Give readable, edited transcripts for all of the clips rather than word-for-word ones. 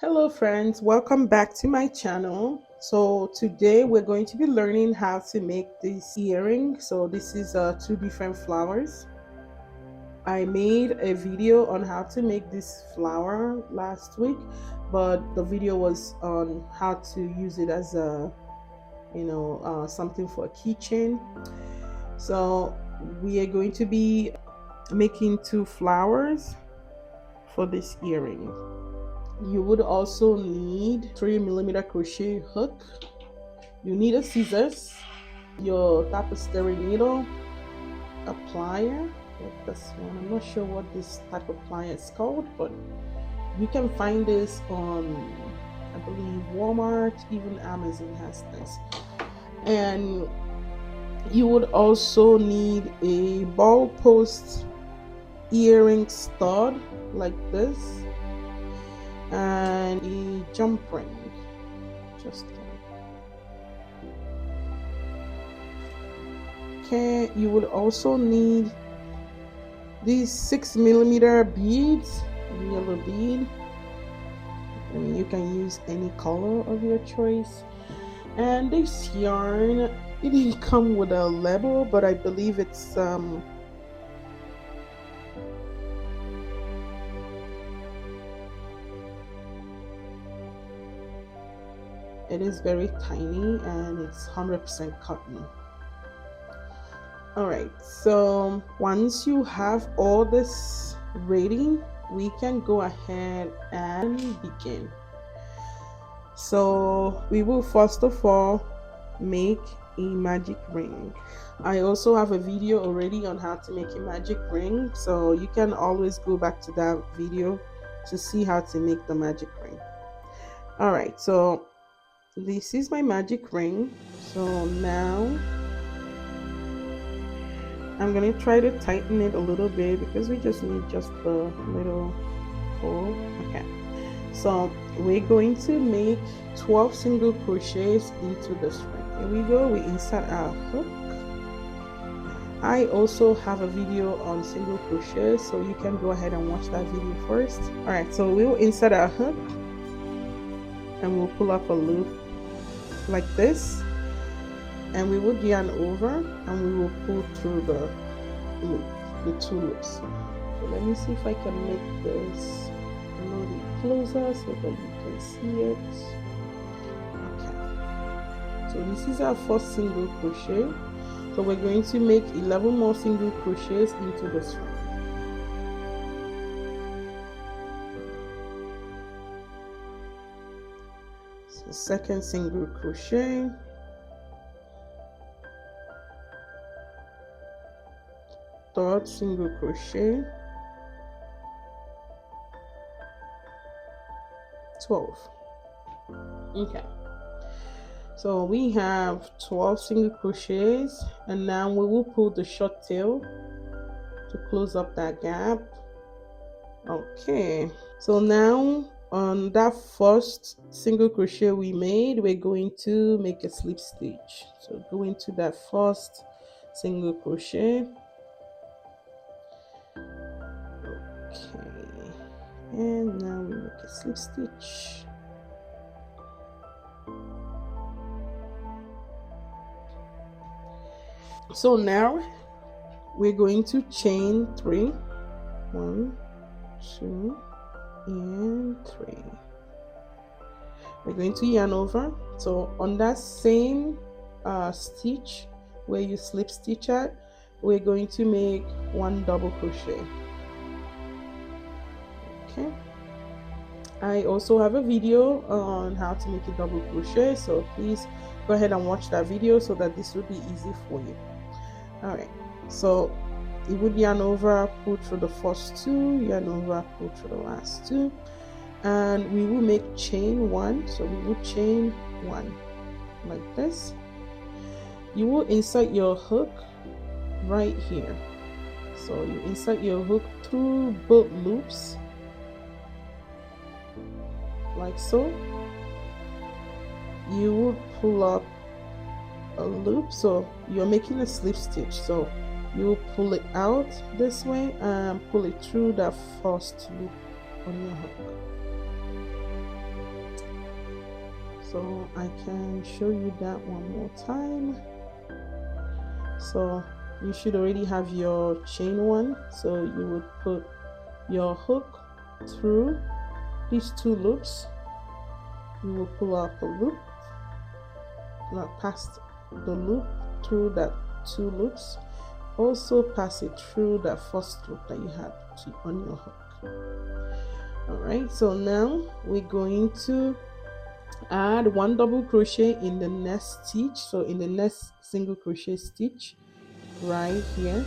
Hello friends, welcome back to my channel. So today we're going to be learning how to make this earring. So this is two different flowers. I made a video on how to make this flower last week, but the video was on how to use it as a something for a keychain. So we are going to be making two flowers for this earring. You would also need 3mm crochet hook. You need a scissors, your tapestry needle, a plier like this one. I'm not sure what this type of plier is called, but you can find this on, I believe, Walmart, even Amazon has this. And you would also need a ball post earring stud like this, and a jump ring, just okay. You would also need these 6mm beads, yellow bead. I mean, you can use any color of your choice. And this yarn, it didn't come with a label, but I believe it's it is very tiny and it's 100% cotton. Alright, so once you have all this ready, we can go ahead and begin. So we will first of all make a magic ring. I also have a video already on how to make a magic ring, so you can always go back to that video to see how to make the magic ring. Alright, so this is my magic ring. So now I'm gonna try to tighten it a little bit because we just need just the little hole. Okay, so we're going to make 12 single crochets into this ring. Here we go. We insert our hook. I also have a video on single crochet, so you can go ahead and watch that video first. All right, so we will insert our hook and we'll pull up a loop like this, and we will yarn over and we will pull through the loop, the two loops. So let me see if I can make this a little bit closer so that you can see it. Okay, so this is our first single crochet. So we're going to make 11 more single crochets into this ring. So second single crochet, third single crochet, 12. Okay, so we have 12 single crochets, and now we will pull the short tail to close up that gap. Okay, so now on that first single crochet we made, we're going to make a slip stitch. So go into that first single crochet. Okay, and now we make a slip stitch. So now we're going to chain 3. 1, 2, and 3. We're going to yarn over. So on that same stitch where you slip stitch at, we're going to make 1 double crochet. Okay, I also have a video on how to make a double crochet, so please go ahead and watch that video so that this will be easy for you. All right, so you would yarn over, pull through the first 2, yarn over, pull through the last 2, and we will make chain 1. So we will chain 1 like this. You will insert your hook right here. So you insert your hook through both loops like so. You will pull up a loop, so you're making a slip stitch, so you will pull it out this way and pull it through that first loop on your hook. So I can show you that one more time. So you should already have your chain one, so you would put your hook through these two loops. You will pull up a loop, not past the loop, through that two loops. Also pass it through that first loop that you had on your hook. All right, so now we're going to add one double crochet in the next stitch. So in the next single crochet stitch right here,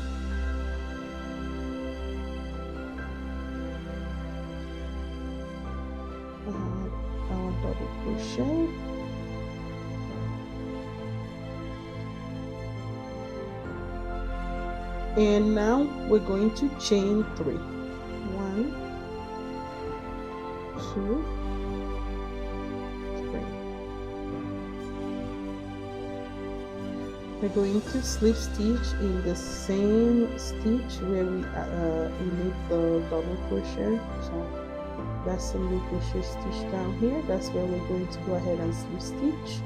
our double crochet, and now we're going to chain 3. 1, 2, 3. We're going to slip stitch in the same stitch where we made the double crochet. So that single crochet stitch down here, that's where we're going to go ahead and slip stitch.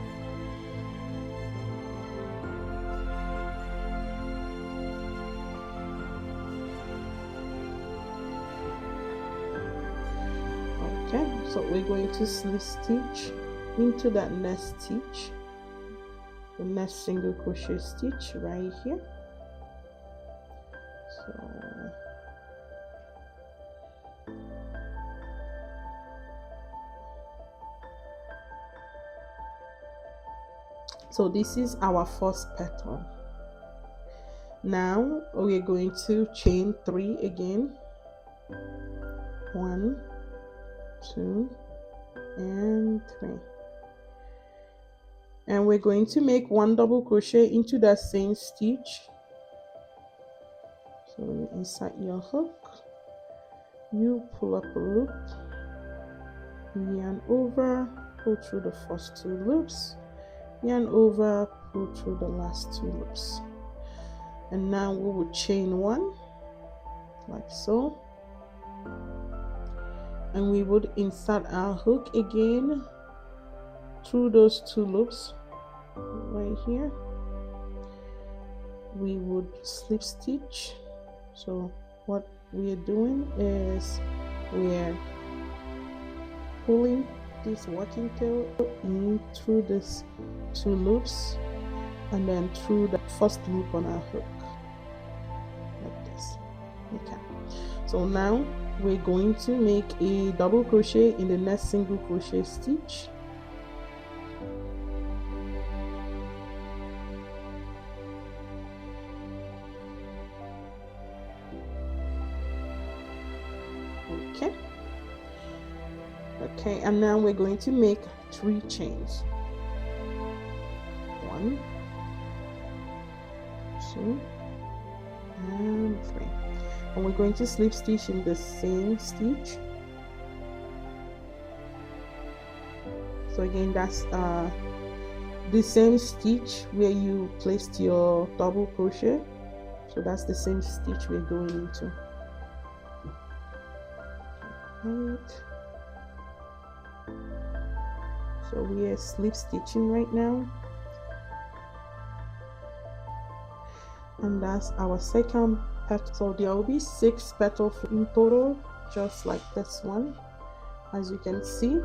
Okay, so we're going to slip stitch into that next stitch, the next single crochet stitch right here. So this is our first petal. Now we're going to chain 3 again. 1, 2, and 3. And we're going to make one double crochet into that same stitch. So you insert your hook, you pull up a loop, yarn over, pull through the first 2 loops, yarn over, pull through the last 2 loops, and now we will chain 1 like so, and we would insert our hook again through those 2 loops right here. We would slip stitch. So what we are doing is we are pulling this working tail in through this 2 loops and then through the first loop on our hook like this. Okay, so now we're going to make a double crochet in the next single crochet stitch. Okay, and now we're going to make 3 chains. 1, 2, and 3. And we're going to slip stitch in the same stitch. So again, that's the same stitch where you placed your double crochet. So that's the same stitch we're going into. Right. So we are slip stitching right now, and that's our second petal. So there will be 6 petals in total, just like this one. As you can see,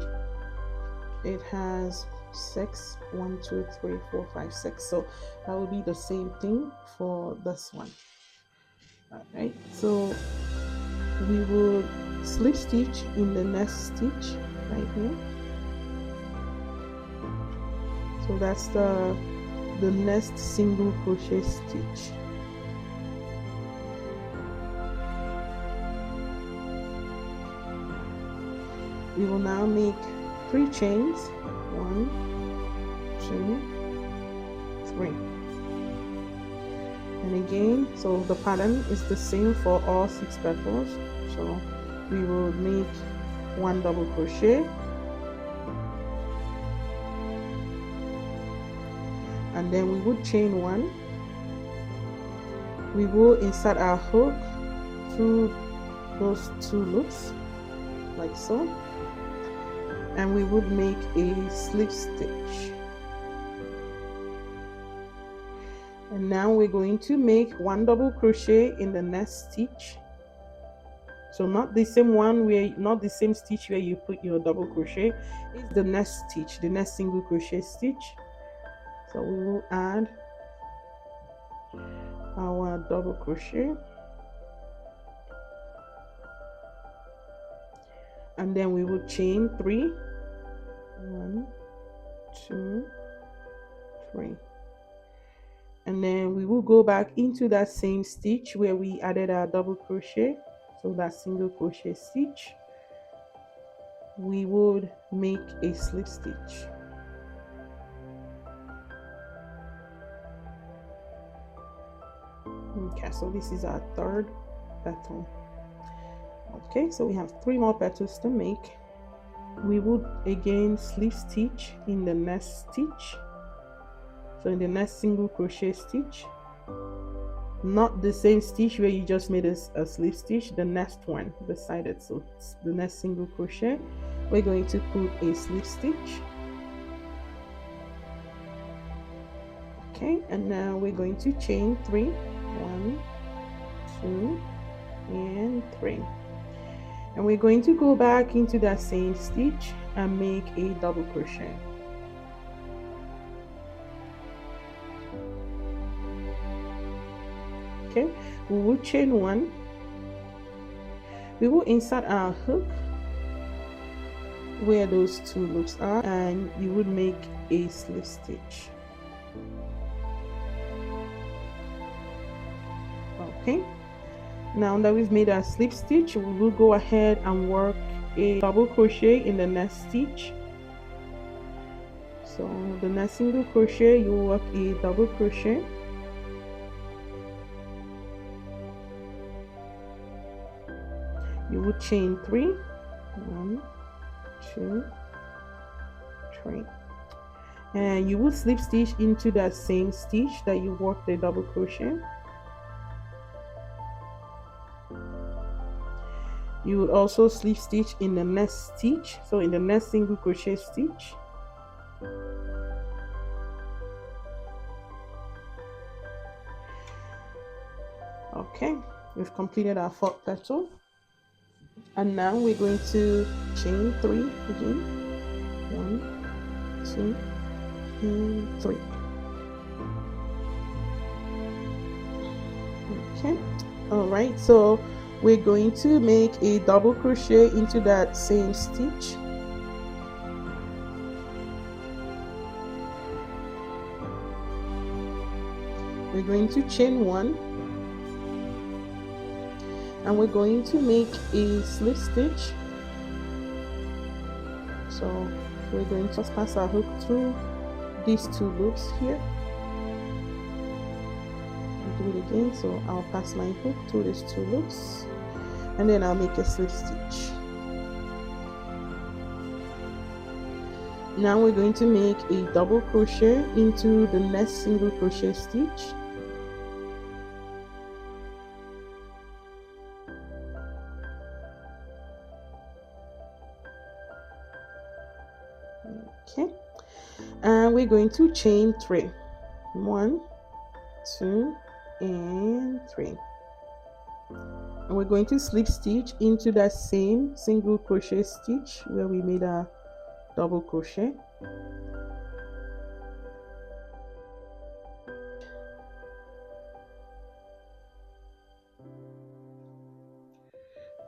it has 6, 1, 2, 3, 4, 5, 6. So that will be the same thing for this one. All right, so we will slip stitch in the next stitch right here. So that's the next single crochet stitch. We will now make 3 chains. 1, 2, 3. And again, so the pattern is the same for all 6 petals. So we will make 1 double crochet, and then we would chain 1. We will insert our hook through those 2 loops like so, and we would make a slip stitch. And now we're going to make 1 double crochet in the next stitch. So not the same one where, not the same stitch where you put your double crochet, it's the next stitch, the next single crochet stitch. So we will add our double crochet, and then we will chain 3, 1, 2, 3, and then we will go back into that same stitch where we added our double crochet. So that single crochet stitch, we would make a slip stitch. Okay, so this is our third petal. Okay, so we have 3 more petals to make. We would again slip stitch in the next stitch. So in the next single crochet stitch, not the same stitch where you just made a slip stitch, the next one beside it. So it's the next single crochet, we're going to put a slip stitch. Okay, and now we're going to chain 3, 1, 2, and 3, and we're going to go back into that same stitch and make a double crochet. Okay, we will chain 1, we will insert our hook where those 2 loops are, and you would make a slip stitch. Okay, now that we've made our slip stitch, we will go ahead and work a double crochet in the next stitch. So the next single crochet, you will work a double crochet, you will chain 3, 1, 2, 3, and you will slip stitch into that same stitch that you worked the double crochet. You would also slip stitch in the next stitch, so in the next single crochet stitch. Okay, we've completed our 4th petal, and now we're going to chain 3 again, 1, 2, and 3. Okay, all right, so we're going to make a double crochet into that same stitch. We're going to chain 1, and we're going to make a slip stitch. So we're going to pass our hook through these 2 loops here. Do it again, so I'll pass my hook through these 2 loops, and then I'll make a slip stitch. Now we're going to make a double crochet into the next single crochet stitch. Okay, and we're going to chain 3, 1, 2, and 3, and we're going to slip stitch into that same single crochet stitch where we made a double crochet.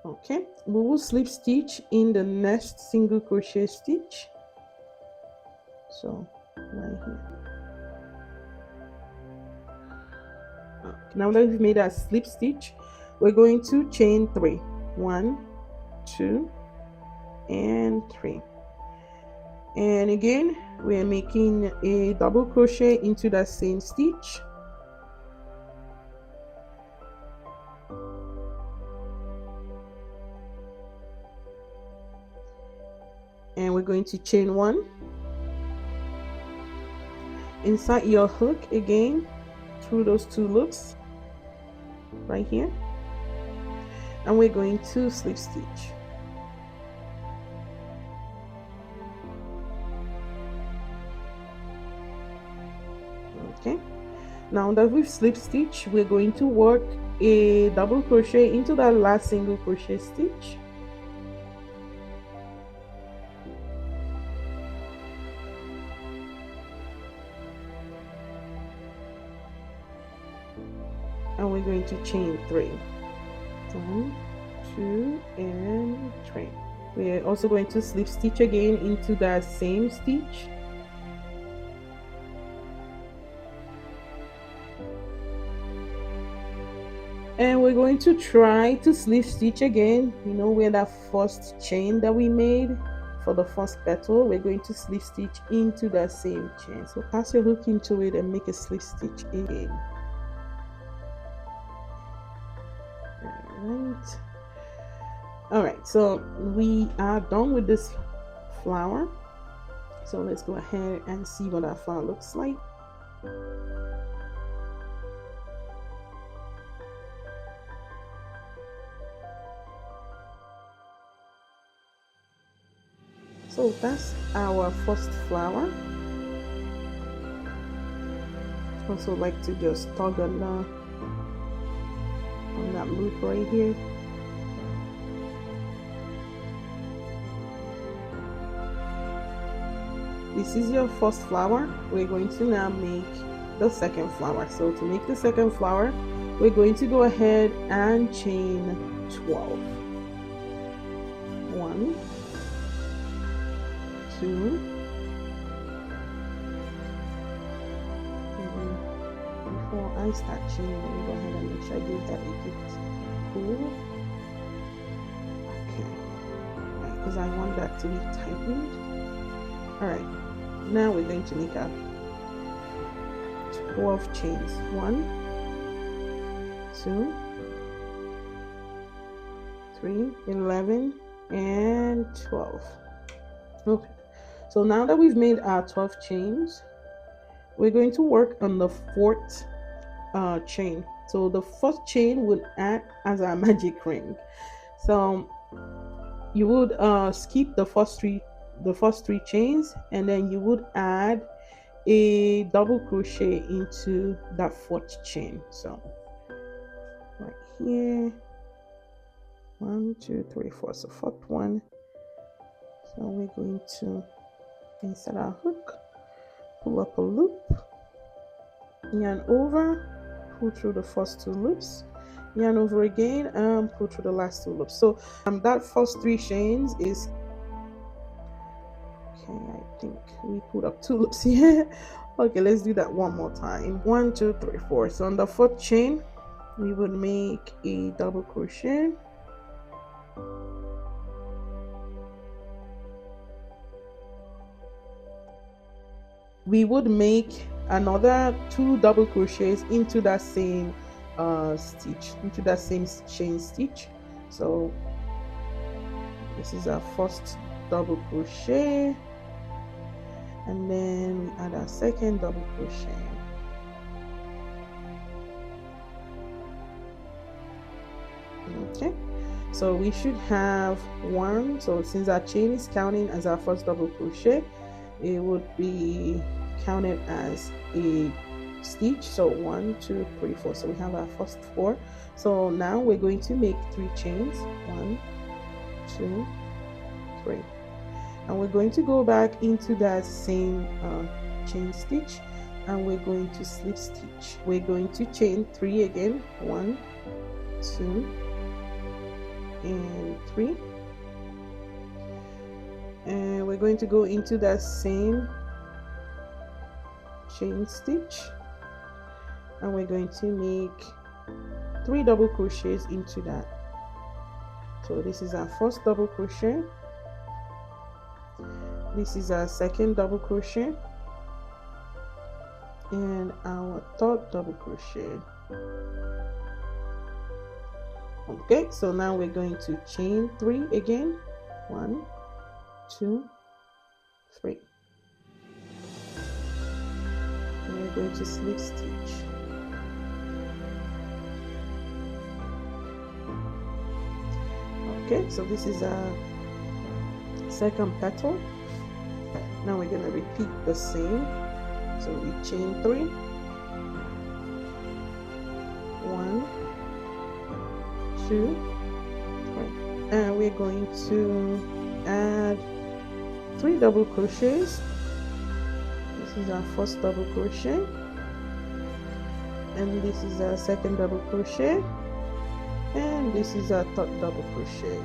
Okay, we will slip stitch in the next single crochet stitch, so right here. Now that we've made a slip stitch, we're going to chain 3, 1, 2, and 3, and again we're making a double crochet into that same stitch. And we're going to chain 1, insert your hook again through those 2 loops right here, and we're going to slip stitch. Okay, now that we've slip stitched, we're going to work a double crochet into that last single crochet stitch. And we're going to chain 3. 1, 2, and 3. We're also going to slip stitch again into that same stitch. And we're going to try to slip stitch again, you know, where that first chain that we made for the first petal, we're going to slip stitch into that same chain. So pass your hook into it and make a slip stitch again. All right, so we are done with this flower. So let's go ahead and see what our flower looks like. So that's our first flower. Also like to just tug on that loop right here. This is your first flower. We're going to now make the second flower. So to make the second flower, we're going to go ahead and chain 12. 1, 2, before I start chaining, let me go ahead and make sure I give that a good pull. Okay, right, because I want that to be tightened. All right, now we're going to make up 12 chains. 1, 2, 3, 11, and 12. Okay, so now that we've made our 12 chains, we're going to work on the 4th chain. So the first chain would act as our magic ring. So you would skip the first three chains, and then you would add a double crochet into that 4th chain. So right here, 1, 2, 3, 4. So 4th one. So we're going to insert our hook, pull up a loop, yarn over, pull through the first 2 loops, yarn over again, and pull through the last 2 loops. So that first 3 chains is okay. I think we put up 2 loops here. Okay, let's do that one more time. 1, 2, 3, 4. So on the 4th chain, we would make a double crochet. We would make another 2 double crochets into that same stitch, into that same chain stitch. So this is our first double crochet, and then we add our second double crochet. Okay, so we should have 1. So since our chain is counting as our first double crochet, it would be counted as a stitch. So 1, 2, 3, 4. So we have our first 4. So now we're going to make 3 chains. 1, 2, 3, and we're going to go back into that same chain stitch, and we're going to slip stitch. We're going to chain 3 again. 1, 2, and 3. And we're going to go into that same chain stitch, and we're going to make 3 double crochets into that. So this is our first double crochet, this is our second double crochet, and our 3rd double crochet. Okay, so now we're going to chain 3 again. 1, 2, 3, and we're going to slip stitch. Okay, so this is our second petal. Now we're going to repeat the same. So we chain 3, 1, 2, 3. And we're going to add 3 double crochets. This is our first double crochet, and this is our second double crochet, and this is our third double crochet.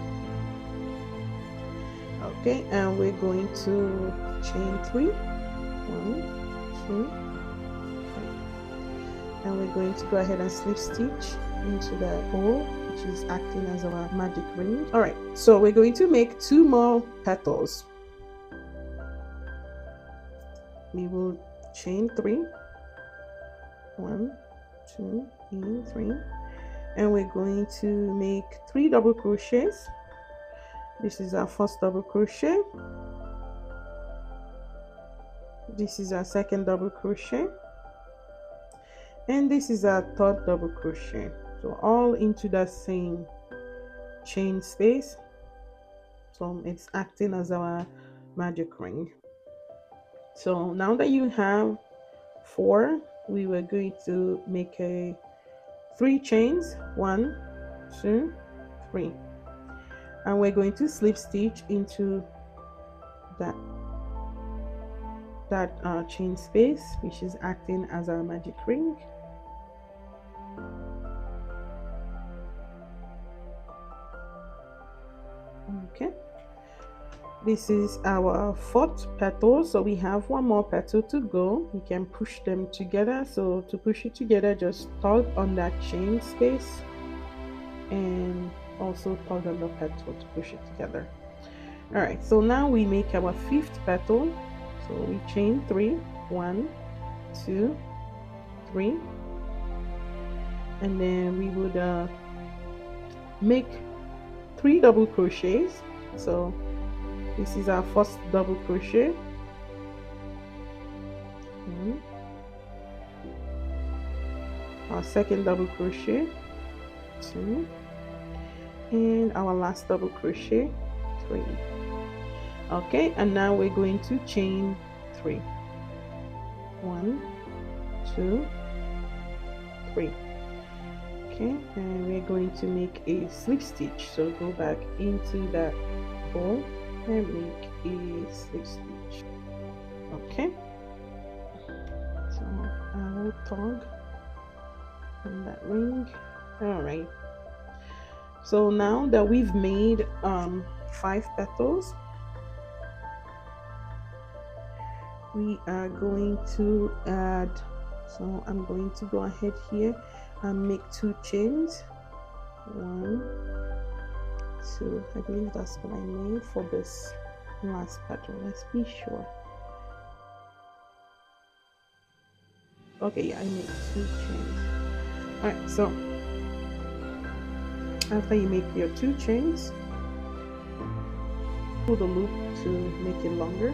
Okay, and we're going to chain 3, 1, 2, 3, and we're going to go ahead and slip stitch into that hole, which is acting as our magic ring. All right, so we're going to make 2 more petals. We will chain 3, 1, 2, and 3, and we're going to make 3 double crochets. This is our first double crochet, this is our second double crochet, and this is our third double crochet. So all into that same chain space, so it's acting as our magic ring. So now that you have 4, we were going to make a 3 chains, 1, 2, 3, and we're going to slip stitch into that chain space, which is acting as our magic ring. Okay, this is our 4th petal, so we have 1 more petal to go. You can push them together. So to push it together, just tug on that chain space and also tug on the petal to push it together. All right, so now we make our 5th petal. So we chain 3, 1, 2, 3, and then we would make 3 double crochets. So this is our first double crochet, 1, our second double crochet, 2, and our last double crochet, 3. Okay, and now we're going to chain 3, 1, 2, 3. Okay, and we're going to make a slip stitch. So go back into that hole and make a slip stitch. Okay, so I will tug on that ring. All right, so now that we've made 5 petals, we are going to add, so I'm going to go ahead here and make 2 chains, 1, 2. I believe that's what I made for this last petal. Let's be sure. Okay, yeah, I made 2 chains. All right, so after you make your 2 chains, pull the loop to make it longer,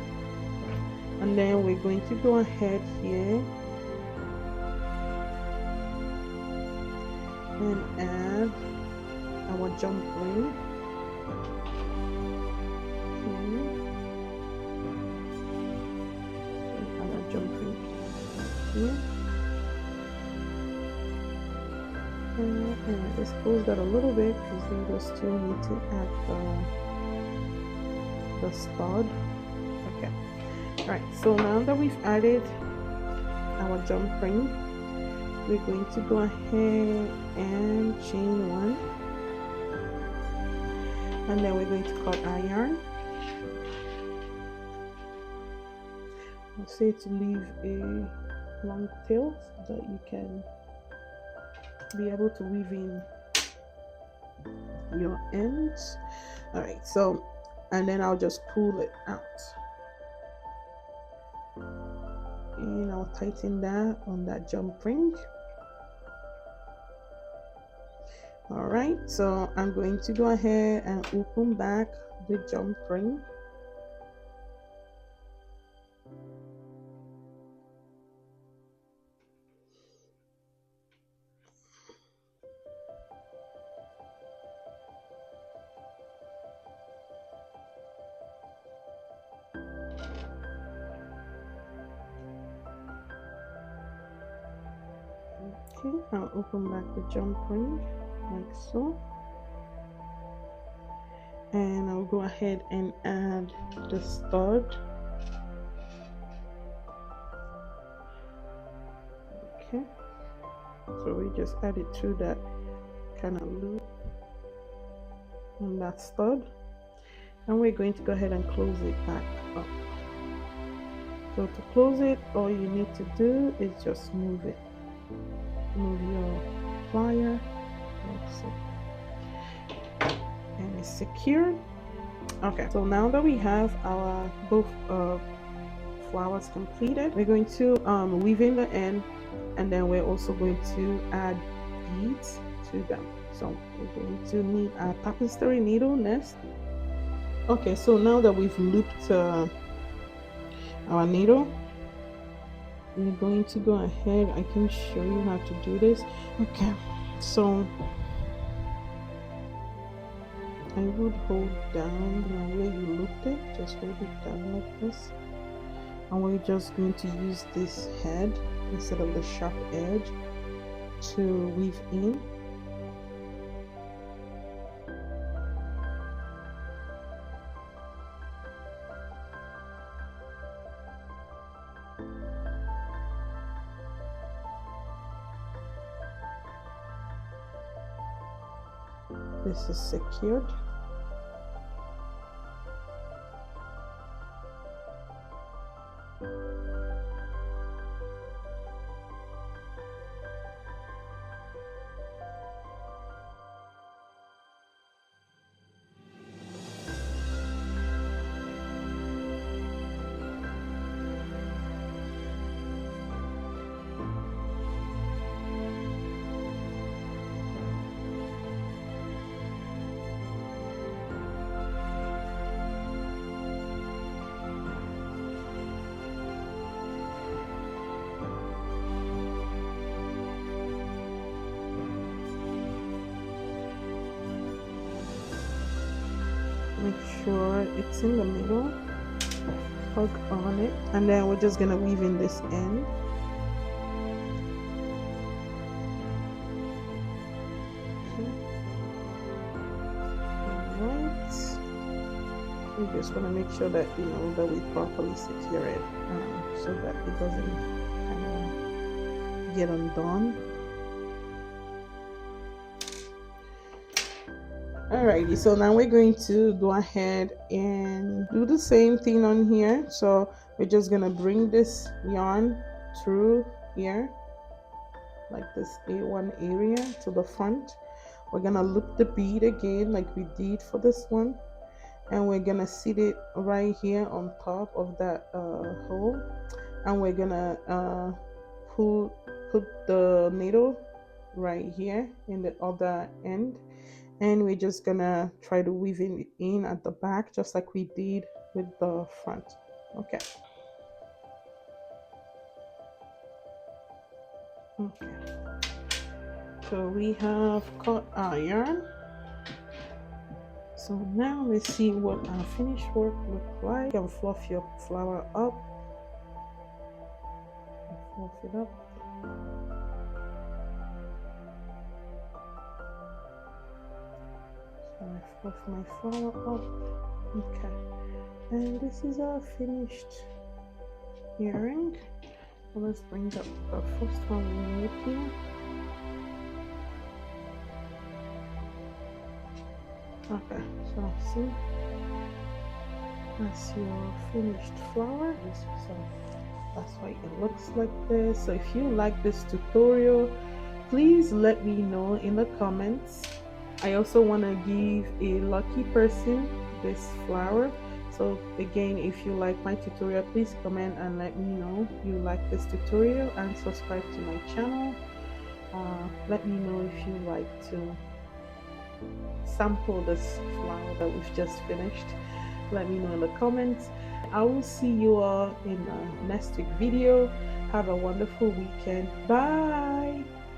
and then we're going to go ahead here and add our jump ring. Our jump ring here. And let's close that a little bit because we will still need to add the stud. Okay. All right. So now that we've added our jump ring, we're going to go ahead and chain 1, and then we're going to cut our yarn. I'll say to leave a long tail so that you can be able to weave in your ends. All right, so, and then I'll just pull it out, and I'll tighten that on that jump ring. All right, so I'm going to go ahead and open back the jump ring. Okay, I'll open back the jump ring like so, and I'll go ahead and add the stud. Okay, so we just add it through that kind of loop on that stud, and we're going to go ahead and close it back up. So to close it, all you need to do is just move it. Move your plier like so, and it's secured. Okay, so now that we have our both flowers completed, we're going to weave in the end, and then we're also going to add beads to them. So we're going to need a tapestry needle next. Okay, so now that we've looped our needle, we're going to go ahead. I can show you how to do this. Okay, so I would hold down where you looped it, just hold it down like this, and we're just going to use this head instead of the sharp edge to weave in. This is secured. Make sure it's in the middle, hug on it, and then we're just gonna weave in this end. Okay. Alright, we just want to make sure that that we properly secure it so that it doesn't kind of get undone. Alrighty, so now we're going to go ahead and do the same thing on here. So we're just gonna bring this yarn through here, like this A1 area to the front. We're gonna loop the bead again like we did for this one, and we're gonna sit it right here on top of that hole, and we're gonna put the needle right here in the other end, and we're just gonna try to weave it in at the back just like we did with the front. Okay, so we have cut our yarn. So now let's see what our finished work looks like. You can fluff your flower up, fluff it up. So I fluff my flower up. Okay, and this is our finished earring. So let's bring up the first one we made here. Okay, so see, that's your finished flower. So that's why it looks like this. So if you like this tutorial, please let me know in the comments. I also want to give a lucky person this flower. So again, if you like my tutorial, please comment and let me know you like this tutorial, and subscribe to my channel. Let me know if you like to sample this flower that we've just finished. Let me know in the comments. I will see you all in the next week video. Have a wonderful weekend. Bye.